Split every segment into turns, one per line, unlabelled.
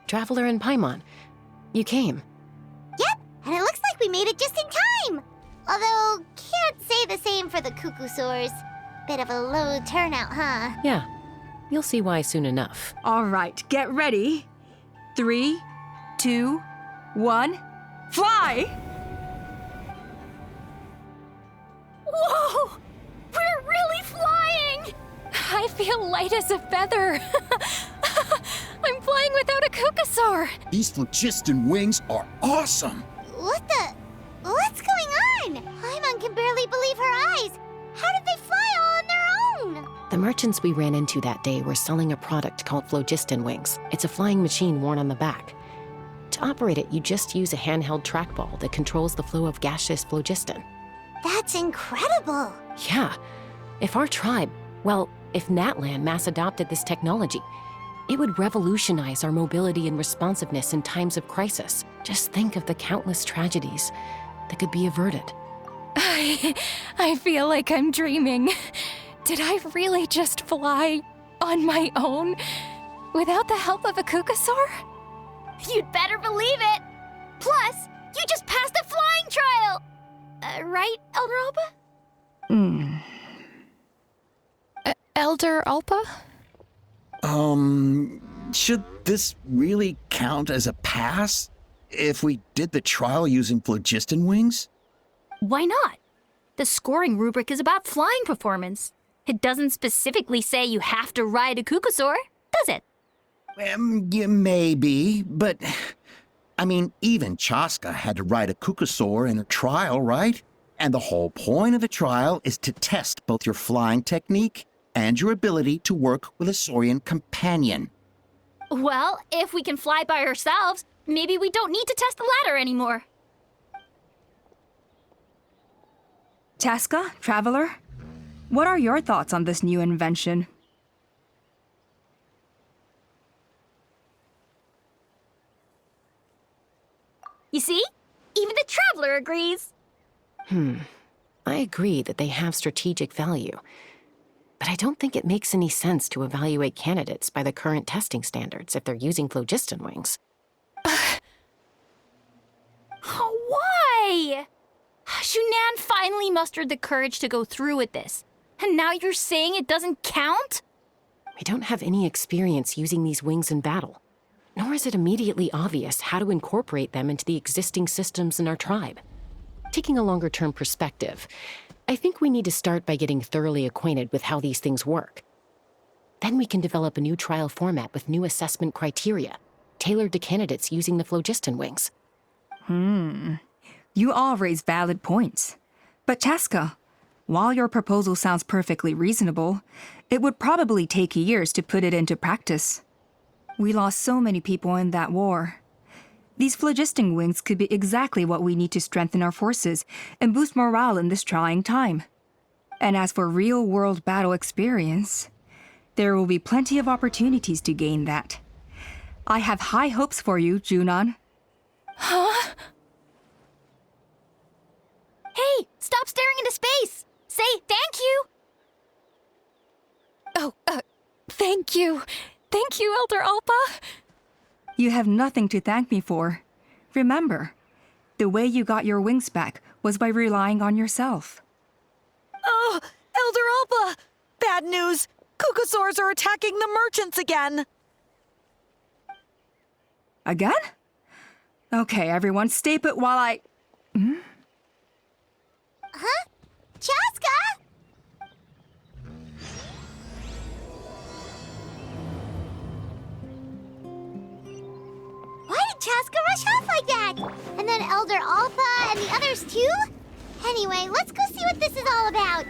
Traveler and Paimon. You came.
Yep, and it looks like we made it just in time. Although, can't say the same for the Cuckoosaurs. Bit of a low turnout, huh?
Yeah, you'll see why soon enough.
All right, get ready. 3, 2, 1, fly!
Whoa! We're really flying! I feel light as a feather. I'm flying without a Cuckoosaur.
These phlogiston wings are awesome!
What's going on? Paimon can barely believe her eyes. How did they fly all on their own?
The merchants we ran into that day were selling a product called phlogiston wings. It's a flying machine worn on the back. To operate it, you just use a handheld trackball that controls the flow of gaseous phlogiston.
That's incredible.
Yeah, if Natlan mass adopted this technology, it would revolutionize our mobility and responsiveness in times of crisis. Just think of the countless tragedies that could be averted.
I feel like I'm dreaming. Did I really just fly on my own without the help of a Cuckoosaur?
You'd better believe it. Plus, you just passed the flying trial. Right, Elder Alpa?
Elder Alpa?
Should this really count as a pass? If we did the trial using phlogiston wings?
Why not? The scoring rubric is about flying performance. It doesn't specifically say you have to ride a Cuckoosaur, does it?
Yeah, maybe, but... I mean, even Chaska had to ride a Cuckoosaur in her trial, right? And the whole point of the trial is to test both your flying technique and your ability to work with a Saurian companion.
Well, if we can fly by ourselves, maybe we don't need to test the ladder anymore.
Chaska, Traveler, what are your thoughts on this new invention?
You see? Even the Traveler agrees.
I agree that they have strategic value, but I don't think it makes any sense to evaluate candidates by the current testing standards if they're using phlogiston wings.
Why? Shunan finally mustered the courage to go through with this, and now you're saying it doesn't count?
We don't have any experience using these wings in battle, nor is it immediately obvious how to incorporate them into the existing systems in our tribe. Taking a longer-term perspective, I think we need to start by getting thoroughly acquainted with how these things work. Then we can develop a new trial format with new assessment criteria, tailored to candidates using the phlogiston wings.
You all raise valid points. But Chaska, while your proposal sounds perfectly reasonable, it would probably take years to put it into practice. We lost so many people in that war. These phlogiston wings could be exactly what we need to strengthen our forces and boost morale in this trying time. And as for real-world battle experience, there will be plenty of opportunities to gain that. I have high hopes for you, Junon.
Huh? Hey, stop staring into space! Say thank you!
Oh, thank you. Thank you, Elder Alpa.
You have nothing to thank me for. Remember, the way you got your wings back was by relying on yourself.
Oh, Elder Alpa! Bad news! Cuckoosaurs are attacking the merchants again!
Again? Okay, everyone, stay put while I...
Huh? Chaska? Why did Chaska rush off like that? And then Elder Alpa and the others too? Anyway, let's go see what this is all about.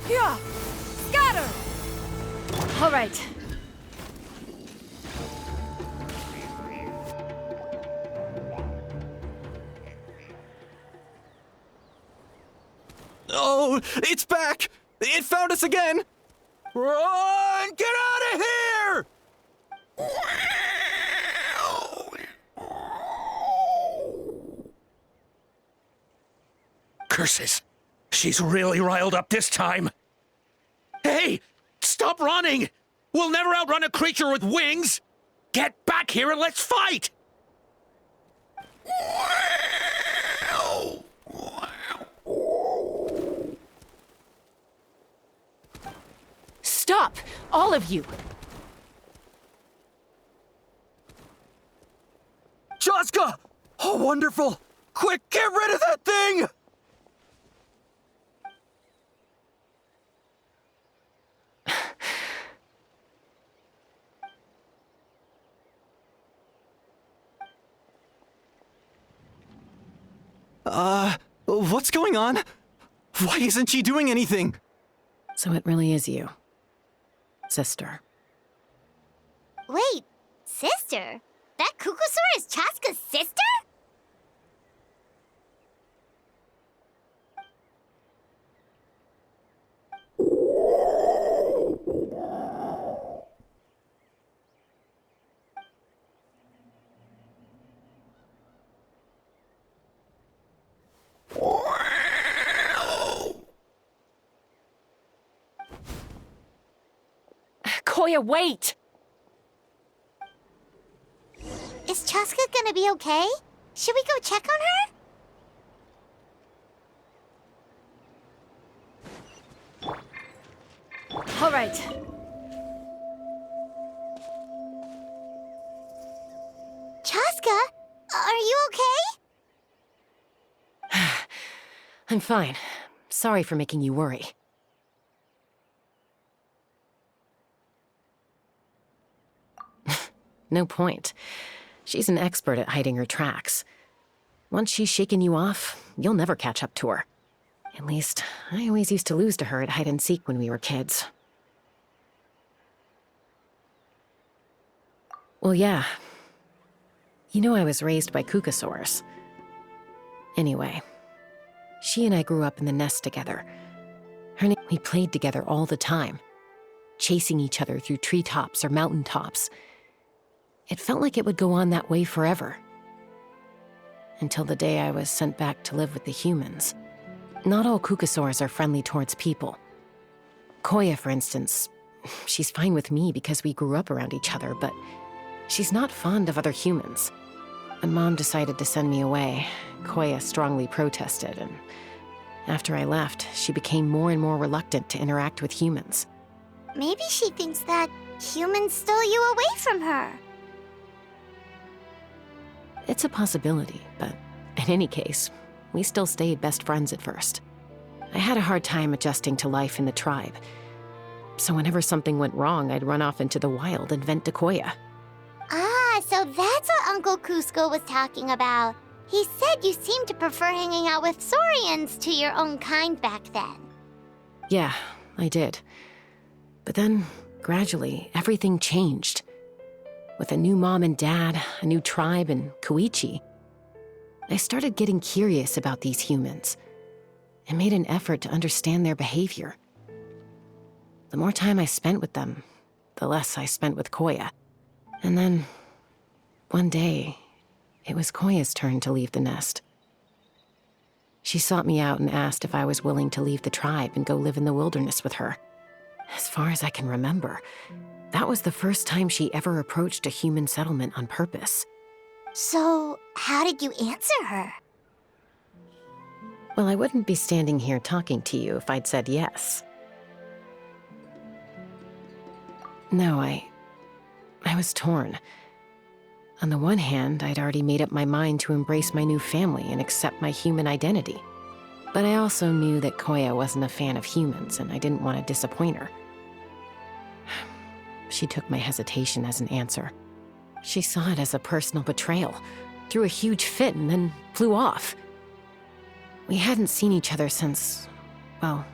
Yeah! Scatter!
All right.
Oh, it's back! It found us again! Run! Get out of here!
Curses. She's really riled up this time. Hey! Stop running! We'll never outrun a creature with wings! Get back here and let's fight!
Stop! All of you!
Chaska! Oh, wonderful! Quick, get rid of that thing! What's going on? Why isn't she doing anything?
So it really is you, sister.
Wait, sister? That Kukusaur is Chaska's sister?
Koya, wait!
Is Chaska gonna be okay? Should we go check on her?
All right.
Chaska, are you okay?
I'm fine. Sorry for making you worry. No point. She's an expert at hiding her tracks. Once she's shaken you off, you'll never catch up to her. At least, I always used to lose to her at hide-and-seek when we were kids. Well, yeah. You know I was raised by Kukusaurs. Anyway, she and I grew up in the nest together. We played together all the time, chasing each other through treetops or mountaintops. It felt like it would go on that way forever. Until the day I was sent back to live with the humans. Not all Kukusaurs are friendly towards people. Koya, for instance, she's fine with me because we grew up around each other, but she's not fond of other humans. When Mom decided to send me away, Koya strongly protested, and after I left, she became more and more reluctant to interact with humans.
Maybe she thinks that humans stole you away from her.
It's a possibility, but in any case, we still stayed best friends at first. I had a hard time adjusting to life in the tribe. So whenever something went wrong, I'd run off into the wild and vent to Koya.
Ah, so that's what Uncle Cusco was talking about. He said you seemed to prefer hanging out with Saurians to your own kind back then.
Yeah, I did. But then, gradually, everything changed. With a new mom and dad, a new tribe, and Koichi, I started getting curious about these humans and made an effort to understand their behavior. The more time I spent with them, the less I spent with Koya. And then, one day, it was Koya's turn to leave the nest. She sought me out and asked if I was willing to leave the tribe and go live in the wilderness with her. As far as I can remember, that was the first time she ever approached a human settlement on purpose.
So, how did you answer her?
Well, I wouldn't be standing here talking to you if I'd said yes. No, I was torn. On the one hand, I'd already made up my mind to embrace my new family and accept my human identity. But I also knew that Koya wasn't a fan of humans, and I didn't want to disappoint her. She took my hesitation as an answer. She saw it as a personal betrayal, threw a huge fit, and then flew off. We hadn't seen each other since, well,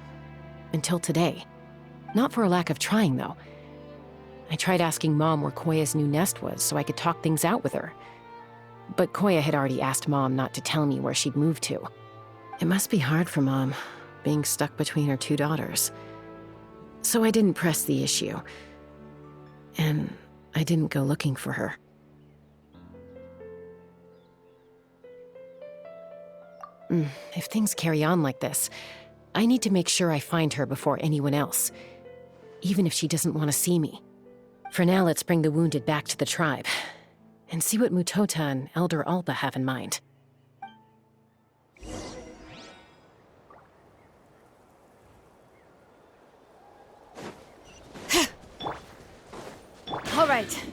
until today. Not for a lack of trying, though. I tried asking Mom where Koya's new nest was so I could talk things out with her. But Koya had already asked Mom not to tell me where she'd moved to. It must be hard for Mom, being stuck between her two daughters. So I didn't press the issue. And I didn't go looking for her. If things carry on like this, I need to make sure I find her before anyone else, even if she doesn't want to see me. For now, let's bring the wounded back to the tribe and see what Mutota and Elder Alba have in mind.
All right.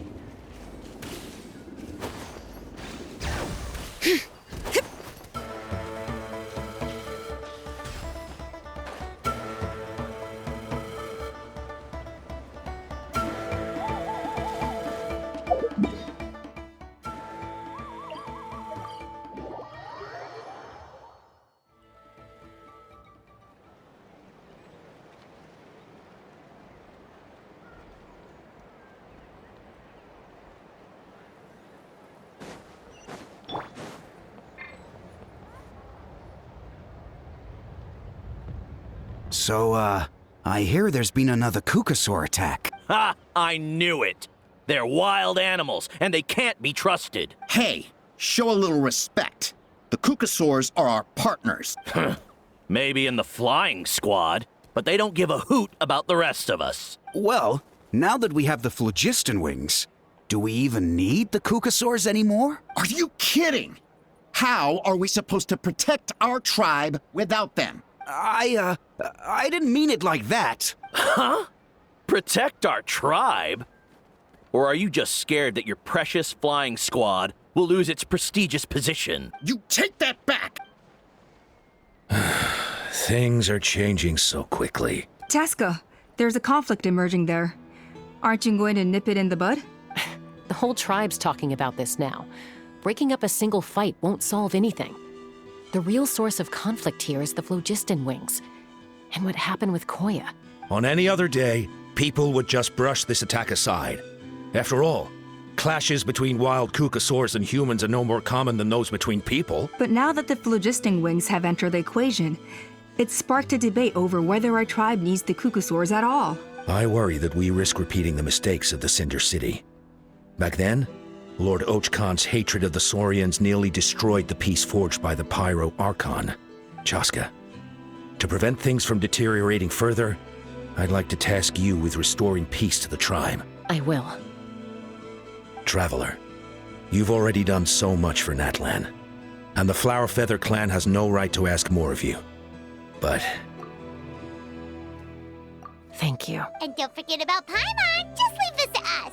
So, I hear there's been another Kukasaur attack.
Ha! I knew it! They're wild animals, and they can't be trusted.
Hey, show a little respect. The Kukasaurs are our partners.
Maybe in the flying squad, but they don't give a hoot about the rest of us.
Well, now that we have the phlogiston wings, do we even need the Kukasaurs anymore?
Are you kidding? How are we supposed to protect our tribe without them?
I didn't mean it like that.
Huh? Protect our tribe? Or are you just scared that your precious flying squad will lose its prestigious position?
You take that back!
Things are changing so quickly.
Chaska, there's a conflict emerging there. Aren't you going to nip it in the bud?
The whole tribe's talking about this now. Breaking up a single fight won't solve anything. The real source of conflict here is the phlogiston wings, and what happened with Koya.
On any other day, people would just brush this attack aside. After all, clashes between wild Kukasaurs and humans are no more common than those between people.
But now that the phlogiston wings have entered the equation, it's sparked a debate over whether our tribe needs the Kukasaurs at all.
I worry that we risk repeating the mistakes of the Cinder City. Back then, Lord Ochkan's hatred of the Saurians nearly destroyed the peace forged by the Pyro Archon. Chaska, to prevent things from deteriorating further, I'd like to task you with restoring peace to the tribe.
I will.
Traveler, you've already done so much for Natlan, and the Flower Feather clan has no right to ask more of you. But
thank you.
And don't forget about Paimon. Just leave this to us.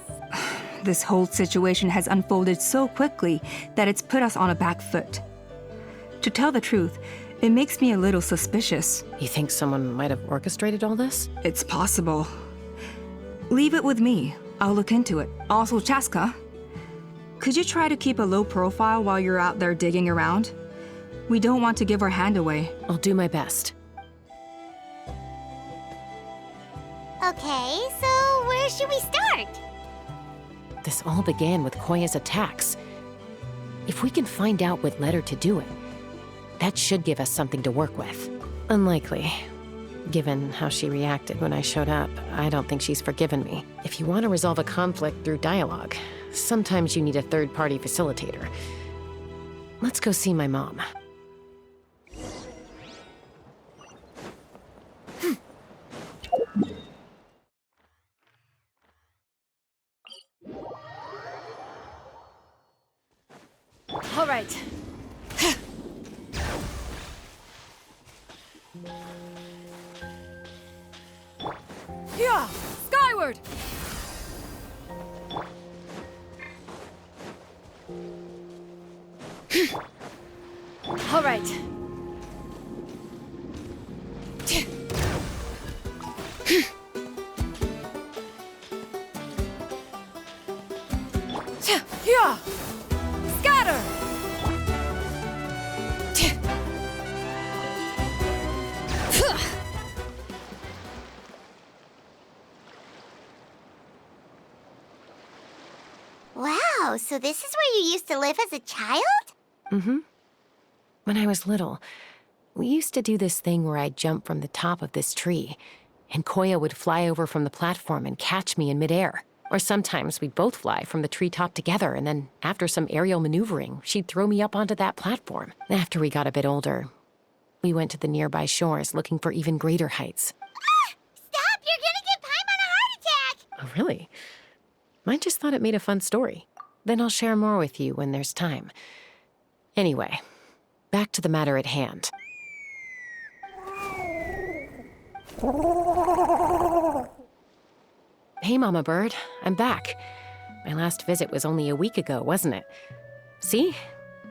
This whole situation has unfolded so quickly that it's put us on a back foot. To tell the truth, it makes me a little suspicious.
You think someone might have orchestrated all this?
It's possible. Leave it with me. I'll look into it. Also, Chaska, could you try to keep a low profile while you're out there digging around? We don't want to give our hand away.
I'll do my best.
Okay, so where should we start?
This all began with Koya's attacks. If we can find out what led her to do it, that should give us something to work with. Unlikely. Given how she reacted when I showed up, I don't think she's forgiven me. If you want to resolve a conflict through dialogue, sometimes you need a third-party facilitator. Let's go see my mom.
All right. Yeah, skyward. All right. Yeah. Scatter.
Wow, so this is where you used to live as a child?
Mm-hmm. When I was little, we used to do this thing where I'd jump from the top of this tree, and Koya would fly over from the platform and catch me in midair. Or sometimes we'd both fly from the treetop together, and then after some aerial maneuvering, she'd throw me up onto that platform. After we got a bit older, We went to the nearby shores looking for even greater heights.
Stop! You're gonna get Paimon a heart attack!
Oh, really? I just thought it made a fun story. Then I'll share more with you when there's time. Anyway, back to the matter at hand. Hey, Mama Bird. I'm back. My last visit was only a week ago, wasn't it? See?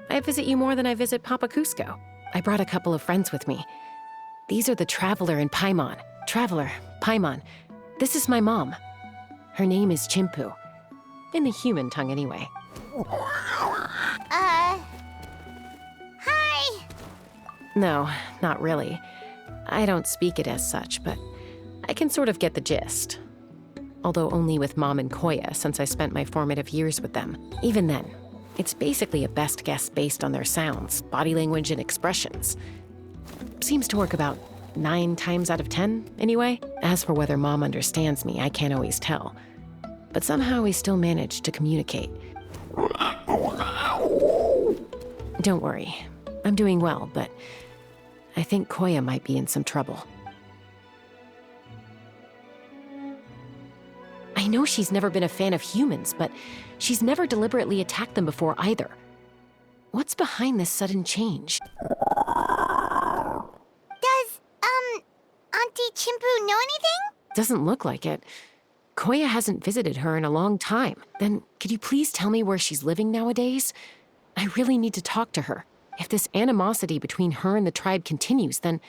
I visit you more than I visit Papa Cusco. I brought a couple of friends with me. These are the Traveler and Paimon. Traveler, Paimon. This is my mom. Her name is Chimpu. In the human tongue, anyway.
Hi!
No, not really. I don't speak it as such, but I can sort of get the gist. Although only with Mom and Koya, since I spent my formative years with them. Even then, it's basically a best guess based on their sounds, body language, and expressions. Seems to work about 9 times out of 10, anyway. As for whether Mom understands me, I can't always tell. But somehow we still manage to communicate. Don't worry, I'm doing well, but I think Koya might be in some trouble. I know she's never been a fan of humans, but she's never deliberately attacked them before either. What's behind this sudden change?
Does, Auntie Chimpu know anything?
Doesn't look like it. Koya hasn't visited her in a long time. Then, could you please tell me where she's living nowadays? I really need to talk to her. If this animosity between her and the tribe continues, then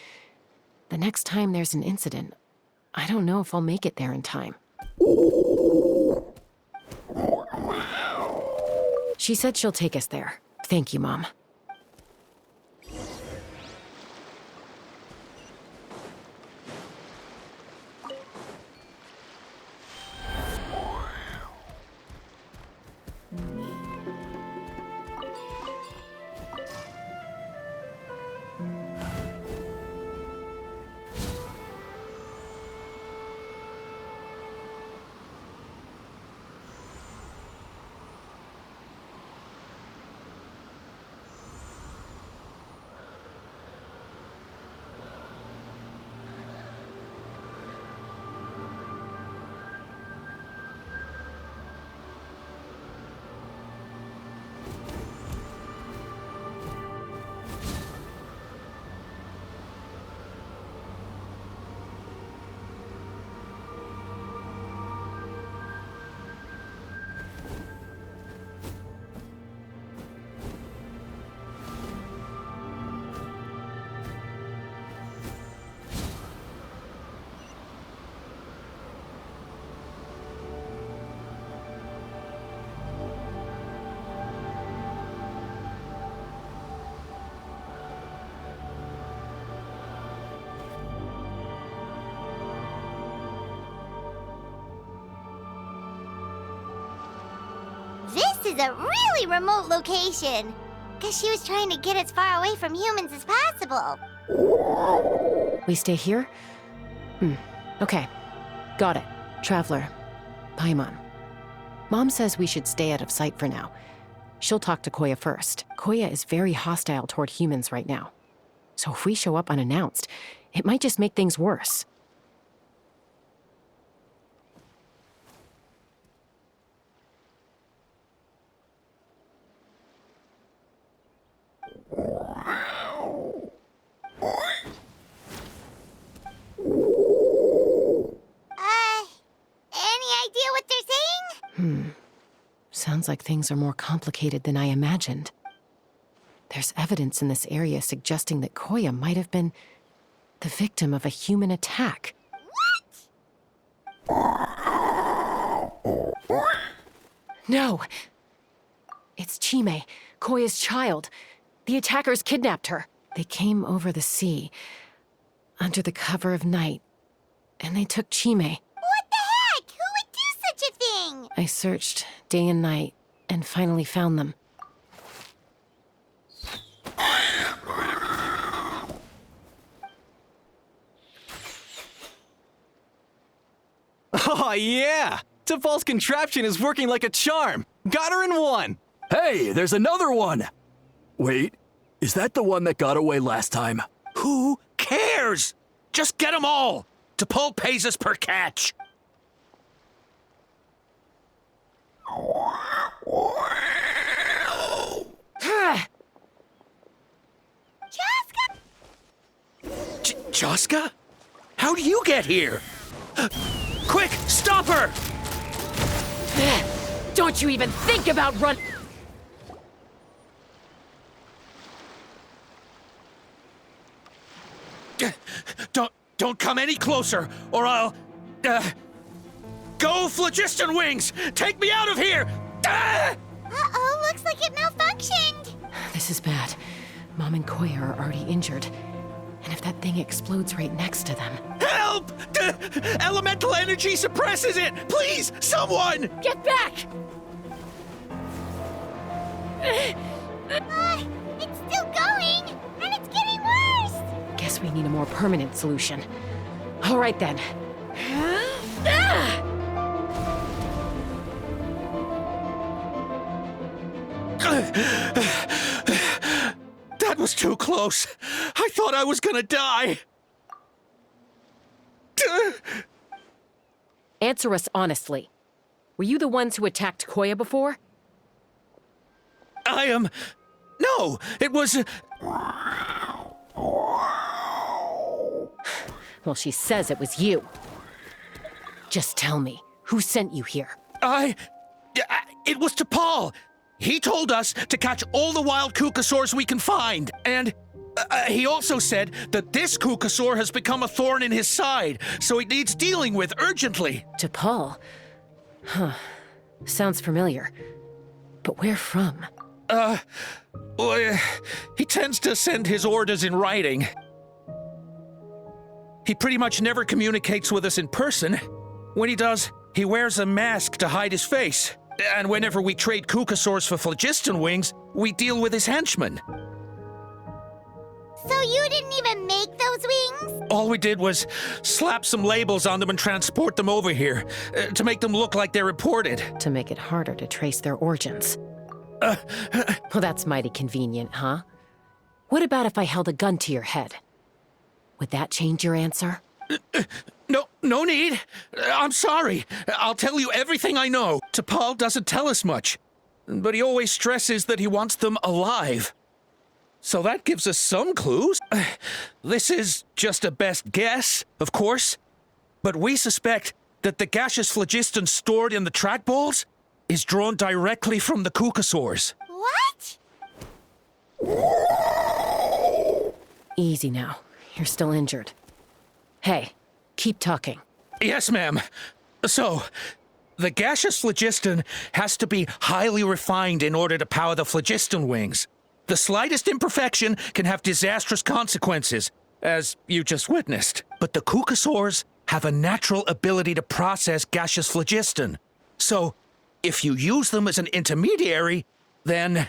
the next time there's an incident, I don't know if I'll make it there in time. She said she'll take us there. Thank you, Mom.
This is a really remote location. Guess she was trying to get as far away from humans as possible.
We stay here? Okay. Got it. Traveler. Paimon. Mom says we should stay out of sight for now. She'll talk to Koya first. Koya is very hostile toward humans right now. So if we show up unannounced, it might just make things worse.
Any idea what they're saying?
Sounds like things are more complicated than I imagined. There's evidence in this area suggesting that Koya might have been the victim of a human attack.
What?
No! It's Chime, Koya's child. The attackers kidnapped her. They came over the sea, under the cover of night, and they took Chime.
What the heck? Who would do such a thing?
I searched day and night, and finally found them.
Oh, yeah! T'Pol's contraption is working like a charm! Got her in one!
Hey, there's another one! Wait, is that the one that got away last time?
Who cares? Just get them all. T'Pol pays us per catch. Chaska? How do you get here? Quick, stop her!
Don't you even think about run.
Don't come any closer, or I'll... Go, Phlogiston Wings! Take me out of here!
Uh-oh, looks like it malfunctioned.
This is bad. Mom and Koya are already injured. And if that thing explodes right next to them...
Help! Elemental energy suppresses it! Please, someone!
Get back!
It's still going, and it's getting worse.
Guess we need a more permanent solution. All right then.
That was too close. I thought I was gonna die.
Answer us honestly. Were you the ones who attacked Koya before?
I am... No, it was...
Well, she says it was you. Just tell me, who sent you here?
It was T'Pol. He told us to catch all the wild Kukasaurs we can find, and he also said that this Kukasaur has become a thorn in his side, so it needs dealing with urgently.
T'Pol? Huh. Sounds familiar. But where from?
Well, he tends to send his orders in writing. He pretty much never communicates with us in person. When he does, he wears a mask to hide his face. And whenever we trade Kukasaurs for Phlogiston Wings, we deal with his henchmen.
So you didn't even make those wings?
All we did was slap some labels on them and transport them over here, to make them look like they're imported.
To make it harder to trace their origins. Well, that's mighty convenient, huh? What about if I held a gun to your head? Would that change your answer?
No need. I'm sorry. I'll tell you everything I know. T'Pol doesn't tell us much, but he always stresses that he wants them alive. So that gives us some clues. This is just a best guess, of course, but we suspect that the gaseous phlogiston stored in the trackballs is drawn directly from the Kukasaurs.
What?
Easy now. You're still injured. Hey, keep talking.
Yes, ma'am. So, the gaseous phlogiston has to be highly refined in order to power the Phlogiston Wings. The slightest imperfection can have disastrous consequences, as you just witnessed. But the Kukasaurs have a natural ability to process gaseous phlogiston. So, if you use them as an intermediary, then...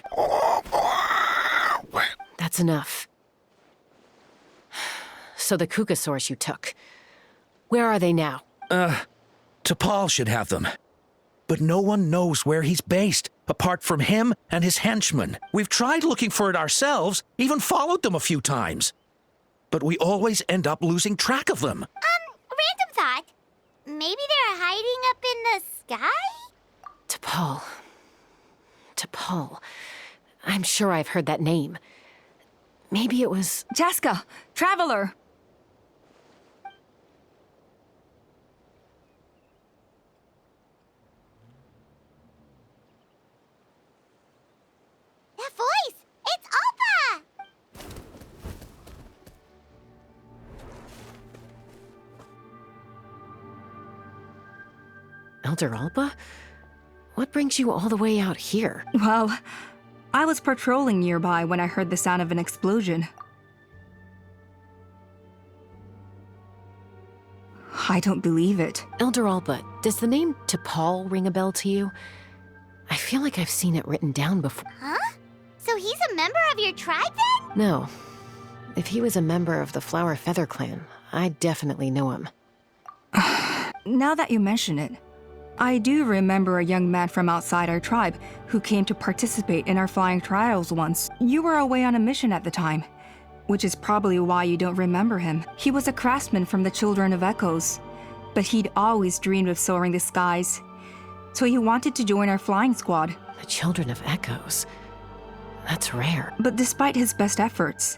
That's enough. So the Kukasaurs you took, where are they now?
T'Pol should have them. But no one knows where he's based, apart from him and his henchmen. We've tried looking for it ourselves, even followed them a few times. But we always end up losing track of them.
Random thought. Maybe they're hiding up in the sky?
T'Pol. I'm sure I've heard that name. Maybe it was...
Chaska, Traveler!
That voice! It's Alpa!
Elder Alpa? What brings you all the way out here?
Well, I was patrolling nearby when I heard the sound of an explosion. I don't believe it.
Elder Alpa, does the name T'Pol ring a bell to you? I feel like I've seen it written down before.
Huh? So he's a member of your tribe then?
No. If he was a member of the Flower Feather Clan, I definitely know him.
Now that you mention it, I do remember a young man from outside our tribe who came to participate in our flying trials once. You were away on a mission at the time. which is probably why you don't remember him. He was a craftsman from the Children of Echoes, but he'd always dreamed of soaring the skies. So he wanted to join our flying squad.
The Children of Echoes. That's rare.
But despite his best efforts,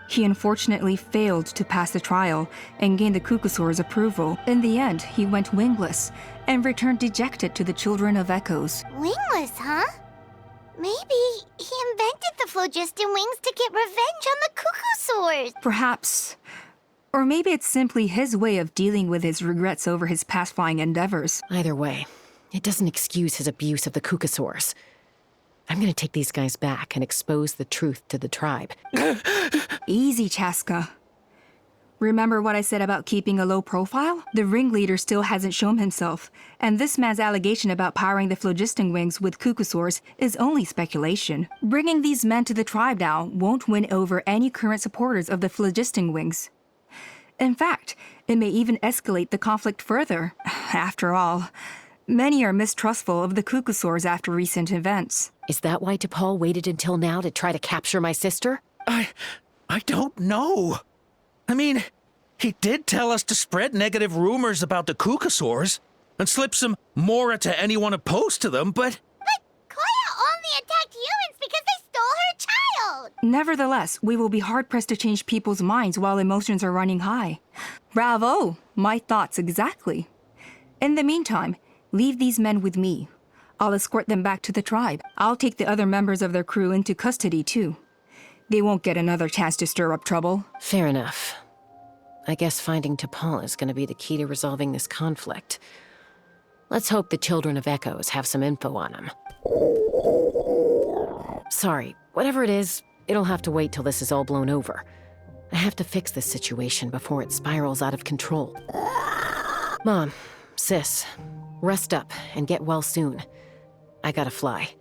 he unfortunately failed to pass the trial and gain the Kukusaur's approval. In the end, he went wingless and returned dejected to the Children of Echoes.
Wingless, huh? Maybe he invented the phlogiston wings to get revenge on the Kukusaurs.
Perhaps. Or maybe it's simply his way of dealing with his regrets over his past flying endeavors.
Either way, it doesn't excuse his abuse of the Kukusaurs. I'm gonna take these guys back and expose the truth to the tribe.
Easy, Chaska. Remember what I said about keeping a low profile? The ringleader still hasn't shown himself, and this man's allegation about powering the phlogiston wings with Kukusaurs is only speculation. Bringing these men to the tribe now won't win over any current supporters of the phlogiston wings. In fact, it may even escalate the conflict further. After all, many are mistrustful of the Kukusaurs after recent events.
Is that why T'Pol waited until now to try to capture my sister?
I don't know. I mean, he did tell us to spread negative rumors about the Kukusaurs and slip some Mora to anyone opposed to them, but...
But Koya only attacked humans because they stole her child!
Nevertheless, we will be hard-pressed to change people's minds while emotions are running high. Bravo! My thoughts exactly. In the meantime, leave these men with me. I'll escort them back to the tribe. I'll take the other members of their crew into custody, too. They won't get another chance to stir up trouble.
Fair enough. I guess finding T'Pol is gonna be the key to resolving this conflict. Let's hope the Children of Echoes have some info on him. Sorry, whatever it is, it'll have to wait till this is all blown over. I have to fix this situation before it spirals out of control. Mom, Sis, rest up and get well soon. I gotta fly.